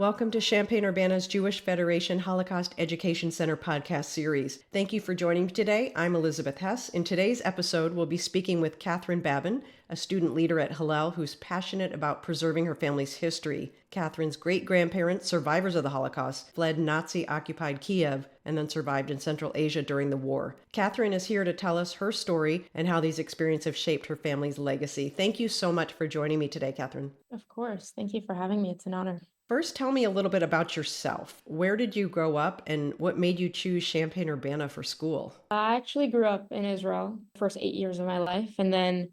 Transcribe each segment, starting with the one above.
Welcome to Champaign-Urbana's Jewish Federation Holocaust Education Center podcast series. Thank you for joining me today. I'm Elizabeth Hess. In today's episode, we'll be speaking with Katherine Babin, a student leader at Hillel who's passionate about preserving her family's history. Katherine's great-grandparents, survivors of the Holocaust, fled Nazi-occupied Kiev and then survived in Central Asia during the war. Katherine is here to tell us her story and how these experiences have shaped her family's legacy. Thank you so much for joining me today, Katherine. Of course. Thank you for having me. It's an honor. First, tell me a little bit about yourself. Where did you grow up and what made you choose Champaign-Urbana for school? I actually grew up in Israel the first 8 years of my life. And then,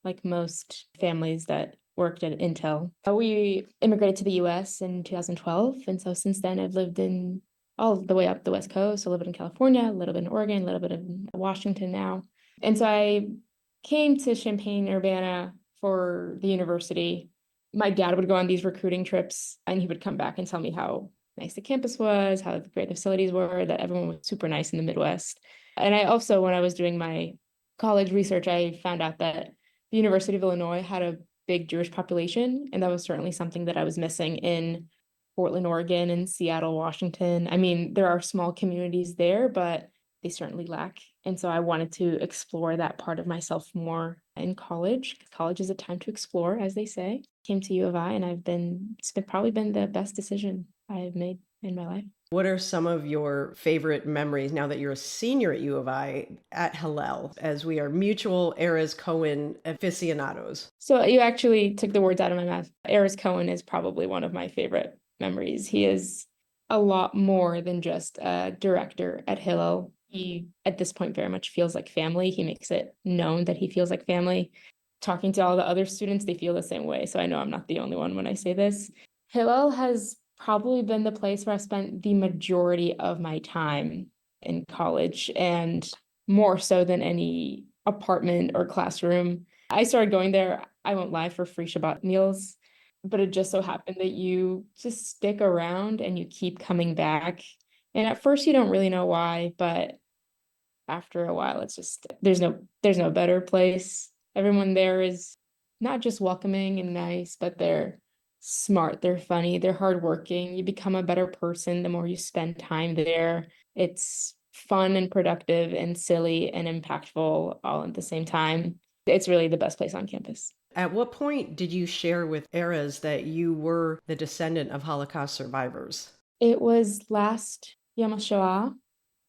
like most families that worked at Intel, we immigrated to the US in 2012. And so since then, I've lived in all the way up the West Coast. I lived in California, a little bit in Oregon, a little bit in Washington now. And so I came to Champaign-Urbana for the university. My dad would go on these recruiting trips and he would come back and tell me how nice the campus was, how great the facilities were, that everyone was super nice in the Midwest. And I also, when I was doing my college research, I found out that the University of Illinois had a big Jewish population. And that was certainly something that I was missing in Portland, Oregon, and Seattle, Washington. I mean, there are small communities there, but they certainly lack. And so I wanted to explore that part of myself more in college. College is a time to explore, as they say. Came to U of I, and it's probably been the best decision I've made in my life. What are some of your favorite memories now that you're a senior at U of I at Hillel, as we are mutual Erez Cohen aficionados? So you actually took the words out of my mouth. Erez Cohen is probably one of my favorite memories. He is a lot more than just a director at Hillel. He, at this point, very much feels like family. He makes it known that he feels like family. Talking to all the other students, they feel the same way. So I know I'm not the only one when I say this. Hillel has probably been the place where I spent the majority of my time in college, and more so than any apartment or classroom. I started going there, I won't lie, for free Shabbat meals, but it just so happened that you just stick around and you keep coming back. And at first you don't really know why, but after a while, it's just, there's no better place. Everyone there is not just welcoming and nice, but they're smart, they're funny, they're hardworking. You become a better person the more you spend time there. It's fun and productive and silly and impactful all at the same time. It's really the best place on campus. At what point did you share with Erez that you were the descendant of Holocaust survivors? It was last Yom HaShoah.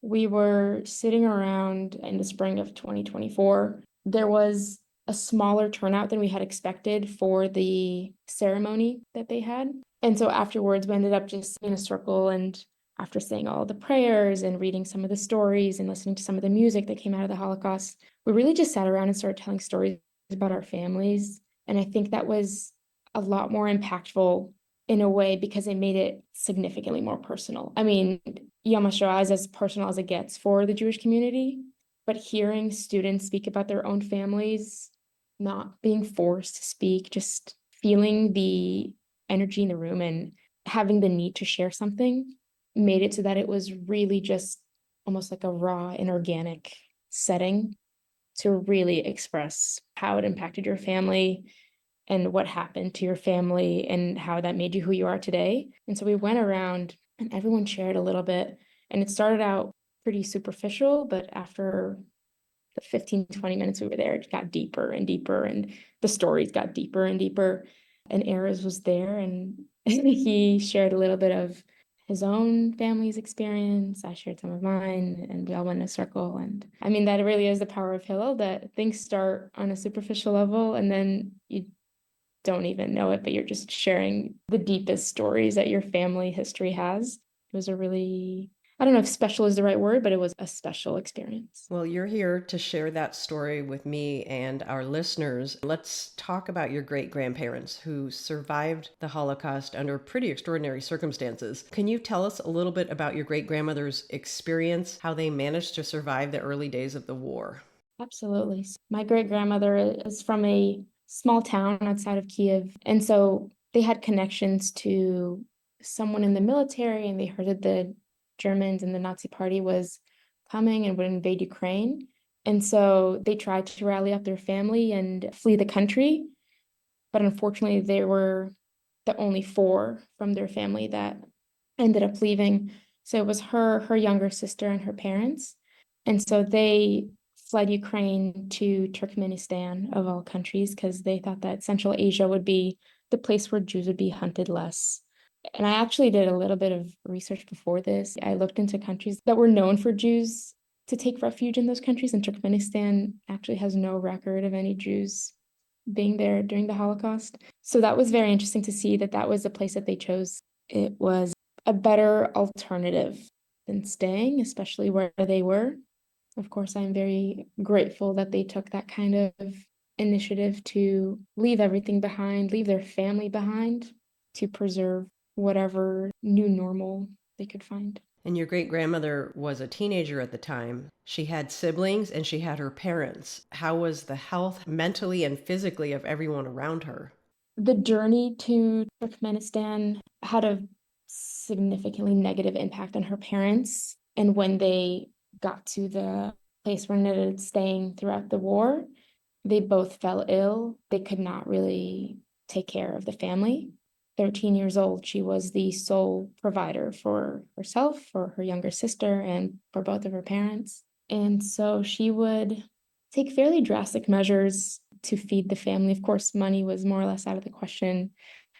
We were sitting around in the spring of 2024. There was a smaller turnout than we had expected for the ceremony that they had. And so afterwards, we ended up just in a circle, and after saying all the prayers and reading some of the stories and listening to some of the music that came out of the Holocaust, we really just sat around and started telling stories about our families. And I think that was a lot more impactful in a way because it made it significantly more personal. I mean, Yom HaShoah is as personal as it gets for the Jewish community, but hearing students speak about their own families, not being forced to speak, just feeling the energy in the room and having the need to share something made it so that it was really just almost like a raw and organic setting to really express how it impacted your family and what happened to your family and how that made you who you are today. And so we went around and everyone shared a little bit, and it started out pretty superficial, but after the 15, 20 minutes we were there, it got deeper and deeper, and the stories got deeper and deeper. And Erez was there, and he shared a little bit of his own family's experience. I shared some of mine, and we all went in a circle. And I mean, that really is the power of Hillel, that things start on a superficial level, and then you don't even know it, but you're just sharing the deepest stories that your family history has. It was a really, I don't know if special is the right word, but it was a special experience. Well, you're here to share that story with me and our listeners. Let's talk about your great-grandparents who survived the Holocaust under pretty extraordinary circumstances. Can you tell us a little bit about your great-grandmother's experience, how they managed to survive the early days of the war? Absolutely. My great-grandmother is from a small town outside of Kiev. And so they had connections to someone in the military, and they heard that the Germans and the Nazi Party was coming and would invade Ukraine. And so they tried to rally up their family and flee the country. But unfortunately, they were the only four from their family that ended up leaving. So it was her younger sister, and her parents. And so they fled Ukraine to Turkmenistan, of all countries, because they thought that Central Asia would be the place where Jews would be hunted less. And I actually did a little bit of research before this. I looked into countries that were known for Jews to take refuge in those countries, and Turkmenistan actually has no record of any Jews being there during the Holocaust. So that was very interesting to see that that was the place that they chose. It was a better alternative than staying, especially where they were. Of course, I'm very grateful that they took that kind of initiative to leave everything behind, leave their family behind, to preserve whatever new normal they could find. And your great grandmother was a teenager at the time. She had siblings and she had her parents. How was the health mentally and physically of everyone around her? The journey to Turkmenistan had a significantly negative impact on her parents. And when they got to the place where they ended up staying throughout the war, they both fell ill. They could not really take care of the family. 13 years old, she was the sole provider for herself, for her younger sister, and for both of her parents. And so she would take fairly drastic measures to feed the family. Of course, money was more or less out of the question,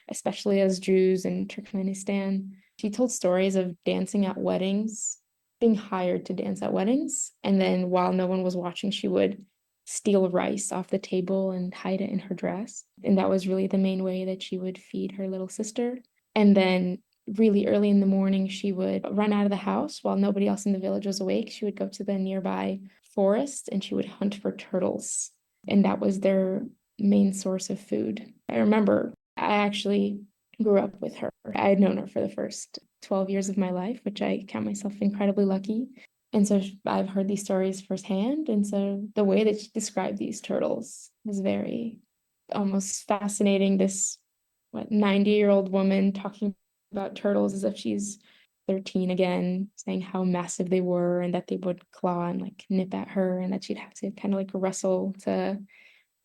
especially as Jews in Turkmenistan. She told stories of dancing at weddings, being hired to dance at weddings. And then while no one was watching, she would steal rice off the table and hide it in her dress. And that was really the main way that she would feed her little sister. And then really early in the morning, she would run out of the house while nobody else in the village was awake. She would go to the nearby forest and she would hunt for turtles. And that was their main source of food. I remember I actually grew up with her. I had known her for the first 12 years of my life, which I count myself incredibly lucky. And so I've heard these stories firsthand. And so the way that she described these turtles was very almost fascinating. This 90-year-old woman talking about turtles as if she's 13 again, saying how massive they were and that they would claw and like nip at her, and that she'd have to kind of like wrestle to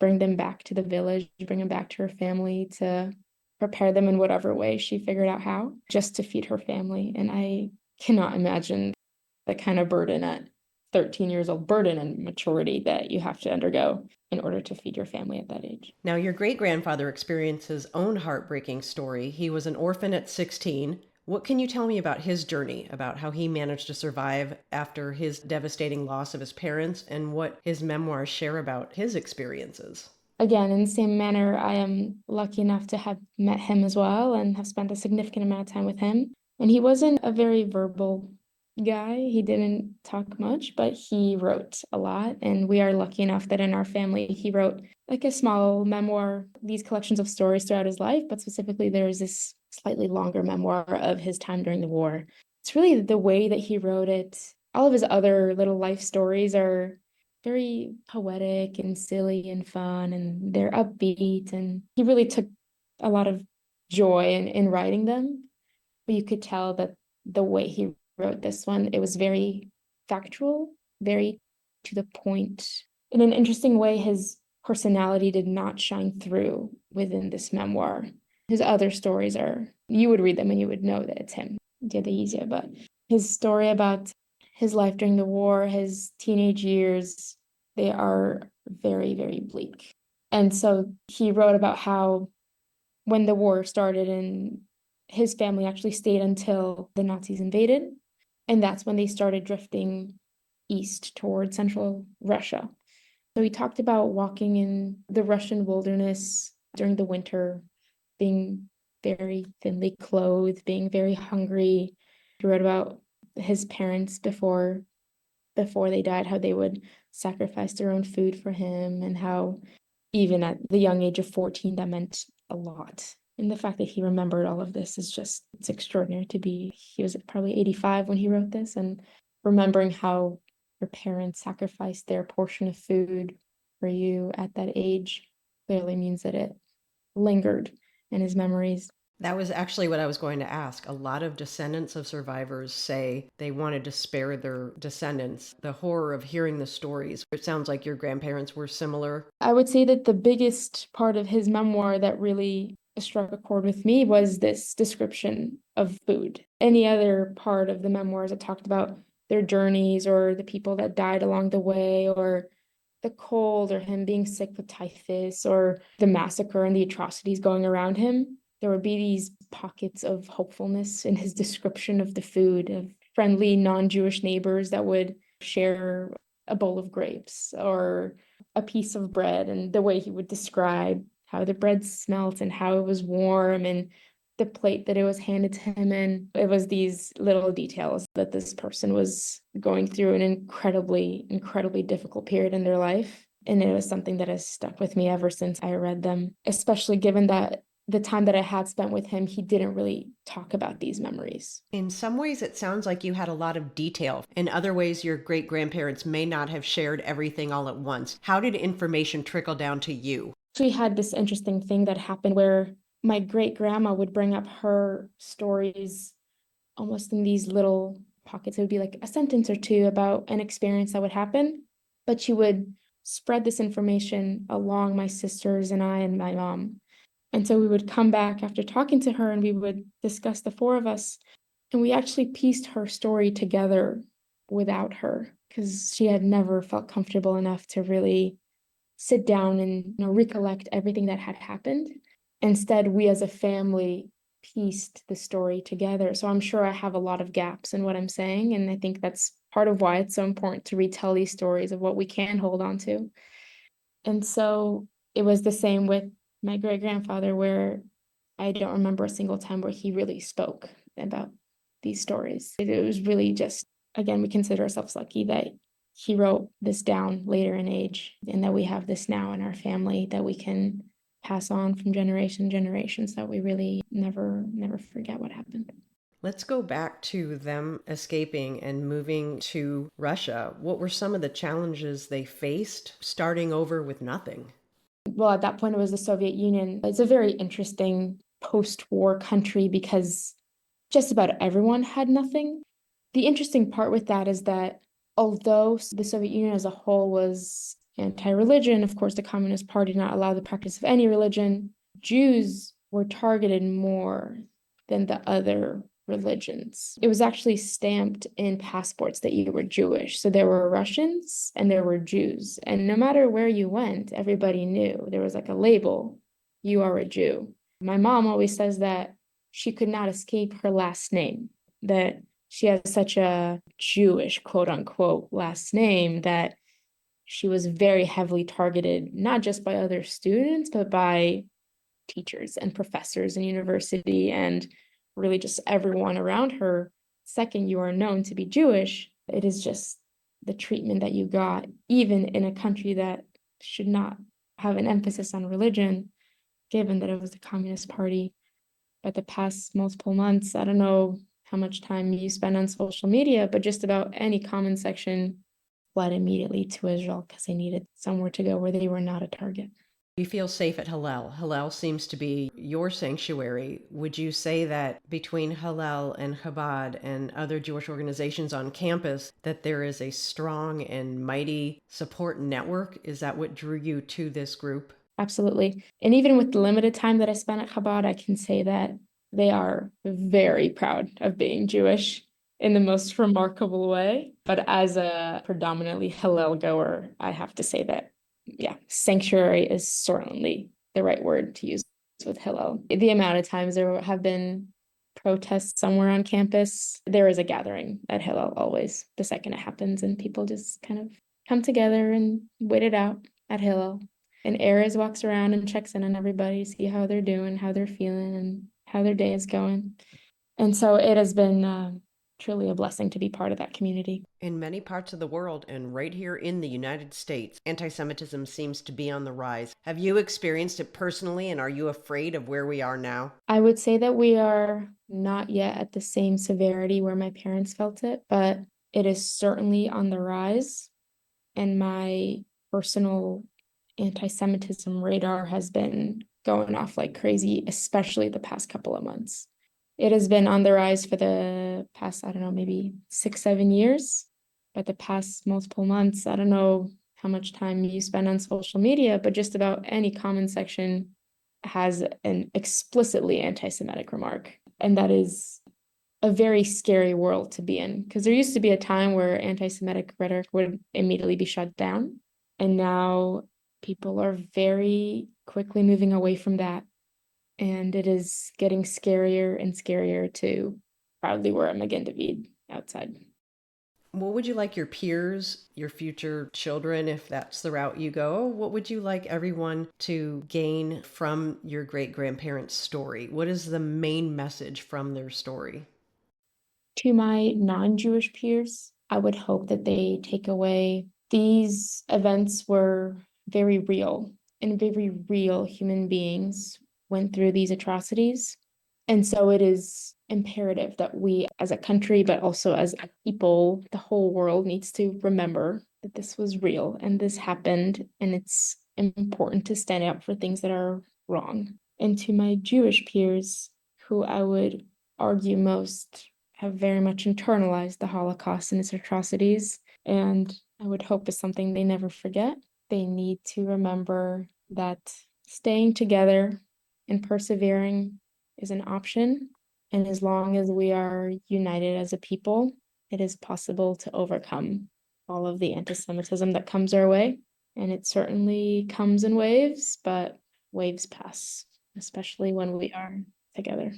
bring them back to the village, bring them back to her family, to prepare them in whatever way she figured out how, just to feed her family. And I cannot imagine the kind of burden at 13 years old, burden and maturity that you have to undergo in order to feed your family at that age. Now, your great grandfather experienced his own heartbreaking story. He was an orphan at 16. What can you tell me about his journey, about how he managed to survive after his devastating loss of his parents, and what his memoirs share about his experiences? Again, in the same manner, I am lucky enough to have met him as well and have spent a significant amount of time with him. And he wasn't a very verbal guy. He didn't talk much, but he wrote a lot. And we are lucky enough that in our family, he wrote like a small memoir, these collections of stories throughout his life, but specifically there's this slightly longer memoir of his time during the war. It's really the way that he wrote it. All of his other little life stories are very poetic and silly and fun, and they're upbeat. And he really took a lot of joy in writing them. But you could tell that the way he wrote this one, it was very factual, very to the point. In an interesting way, his personality did not shine through within this memoir. His other stories are, you would read them and you would know that it's him, easier. But his story about his life during the war, his teenage years, they are very, very bleak. And so he wrote about how when the war started and his family actually stayed until the Nazis invaded. And that's when they started drifting east toward central Russia. So he talked about walking in the Russian wilderness during the winter, being very thinly clothed, being very hungry. He wrote about his parents before they died, how they would sacrifice their own food for him, and how even at the young age of 14, that meant a lot. And the fact that he remembered all of this is just, it's extraordinary to be, he was probably 85 when he wrote this, and remembering how your parents sacrificed their portion of food for you at that age clearly means that it lingered in his memories. That was actually what I was going to ask. A lot of descendants of survivors say they wanted to spare their descendants the horror of hearing the stories. It sounds like your grandparents were similar. I would say that the biggest part of his memoir that really struck a chord with me was this description of food. Any other part of the memoirs that talked about their journeys or the people that died along the way or the cold or him being sick with typhus or the massacre and the atrocities going around him, there would be these pockets of hopefulness in his description of the food, of friendly non-Jewish neighbors that would share a bowl of grapes or a piece of bread, and the way he would describe how the bread smelt and how it was warm and the plate that it was handed to him in. It was these little details that this person was going through an incredibly, incredibly difficult period in their life. And it was something that has stuck with me ever since I read them, especially given that the time that I had spent with him, he didn't really talk about these memories. In some ways, it sounds like you had a lot of detail. In other ways, your great grandparents may not have shared everything all at once. How did information trickle down to you? We had this interesting thing that happened where my great grandma would bring up her stories almost in these little pockets. It would be like a sentence or two about an experience that would happen, but she would spread this information along my sisters and I and my mom. And so we would come back after talking to her and we would discuss, the four of us, and we actually pieced her story together without her because she had never felt comfortable enough to really sit down and recollect everything that had happened. Instead, we as a family pieced the story together. So I'm sure I have a lot of gaps in what I'm saying. And I think that's part of why it's so important to retell these stories of what we can hold on to. And so it was the same with my great grandfather, where I don't remember a single time where he really spoke about these stories. It was really just, again, we consider ourselves lucky that he wrote this down later in age and that we have this now in our family that we can pass on from generation to generation, so that we really never forget what happened. Let's go back to them escaping and moving to Russia. What were some of the challenges they faced starting over with nothing? Well, at that point, it was the Soviet Union. It's a very interesting post-war country because just about everyone had nothing. The interesting part with that is that although the Soviet Union as a whole was anti-religion, of course, the Communist Party did not allow the practice of any religion, Jews were targeted more than the other religions. It was actually stamped in passports that you were Jewish. So there were Russians and there were Jews. And no matter where you went, everybody knew. There was like a label, you are a Jew. My mom always says that she could not escape her last name, that she has such a Jewish, quote unquote, last name that she was very heavily targeted, not just by other students, but by teachers and professors in university and really just everyone around her. Second, you are known to be Jewish, it is just the treatment that you got, even in a country that should not have an emphasis on religion, given that it was the Communist Party. But the past multiple months, I don't know how much time you spend on social media, but just about any comment section fled immediately to Israel because they needed somewhere to go where they were not a target. You feel safe at Hillel. Hillel seems to be your sanctuary. Would you say that between Hillel and Chabad and other Jewish organizations on campus, that there is a strong and mighty support network? Is that what drew you to this group? Absolutely. And even with the limited time that I spent at Chabad, I can say that they are very proud of being Jewish in the most remarkable way. But as a predominantly Hillel goer, I have to say that, yeah, sanctuary is certainly the right word to use with Hillel. The amount of times there have been protests somewhere on campus, there is a gathering at Hillel always the second it happens, and people just kind of come together and wait it out at Hillel. And Ares walks around and checks in on everybody, see how they're doing, how they're feeling, and how their day is going. And so it has been truly a blessing to be part of that community. In many parts of the world and right here in the United States, anti-Semitism seems to be on the rise. Have you experienced it personally, and are you afraid of where we are now? I would say that we are not yet at the same severity where my parents felt it, but it is certainly on the rise. And my personal anti-Semitism radar has been going off like crazy, especially the past couple of months. It has been on the rise for the past, I don't know, maybe 6-7 years, but the past multiple months, I don't know how much time you spend on social media, but just about any comment section, has an explicitly anti-Semitic remark. And that is a very scary world to be in, because there used to be a time where anti-Semitic rhetoric would immediately be shut down. And now people are very quickly moving away from that. And it is getting scarier and scarier to proudly wear a Magen David outside. What would you like your peers, your future children, if that's the route you go, what would you like everyone to gain from your great-grandparents' story? What is the main message from their story? To my non-Jewish peers, I would hope that they take away these events were very real, and very real human beings went through these atrocities. And so it is imperative that we as a country, but also as a people, the whole world needs to remember that this was real and this happened, and it's important to stand up for things that are wrong. And to my Jewish peers, who I would argue most have very much internalized the Holocaust and its atrocities, and I would hope is something they never forget. They need to remember that staying together and persevering is an option. And as long as we are united as a people, it is possible to overcome all of the anti-Semitism that comes our way. And it certainly comes in waves, but waves pass, especially when we are together.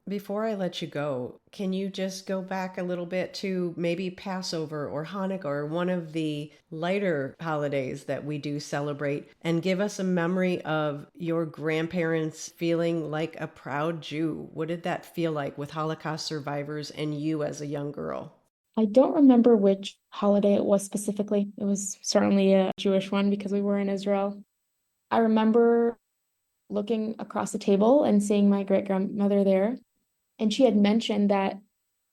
Before I let you go, can you just go back a little bit to maybe Passover or Hanukkah or one of the lighter holidays that we do celebrate and give us a memory of your grandparents feeling like a proud Jew? What did that feel like with Holocaust survivors and you as a young girl? I don't remember which holiday it was specifically. It was certainly a Jewish one because we were in Israel. I remember looking across the table and seeing my great-grandmother there. And she had mentioned that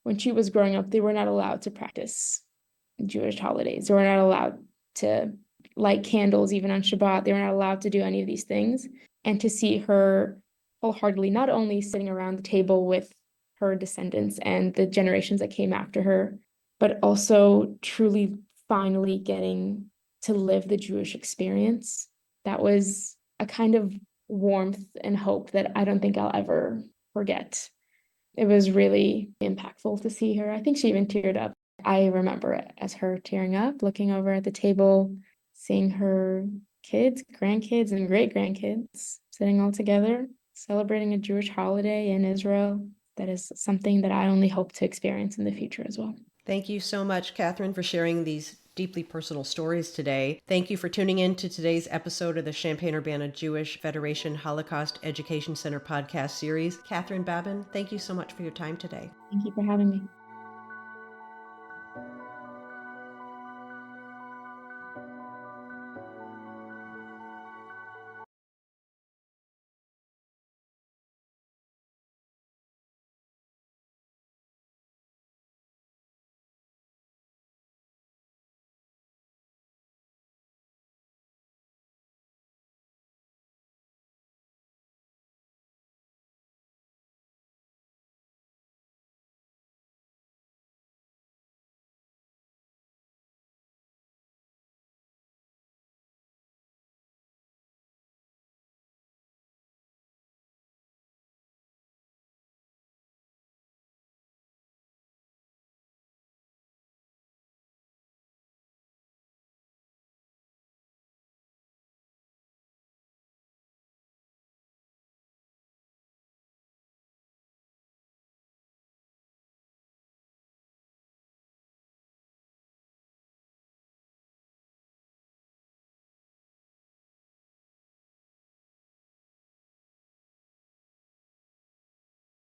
when she was growing up, they were not allowed to practice Jewish holidays. They were not allowed to light candles even on Shabbat. They were not allowed to do any of these things. And to see her wholeheartedly not only sitting around the table with her descendants and the generations that came after her, but also truly finally getting to live the Jewish experience. That was a kind of warmth and hope that I don't think I'll ever forget. It was really impactful to see her. I think she even teared up. I remember it as her tearing up, looking over at the table, seeing her kids, grandkids, and great-grandkids sitting all together, celebrating a Jewish holiday in Israel. That is something that I only hope to experience in the future as well. Thank you so much, Katherine, for sharing these deeply personal stories today. Thank you for tuning in to today's episode of the Champaign-Urbana Jewish Federation Holocaust Education Center podcast series. Katherine Babin, thank you so much for your time today. Thank you for having me.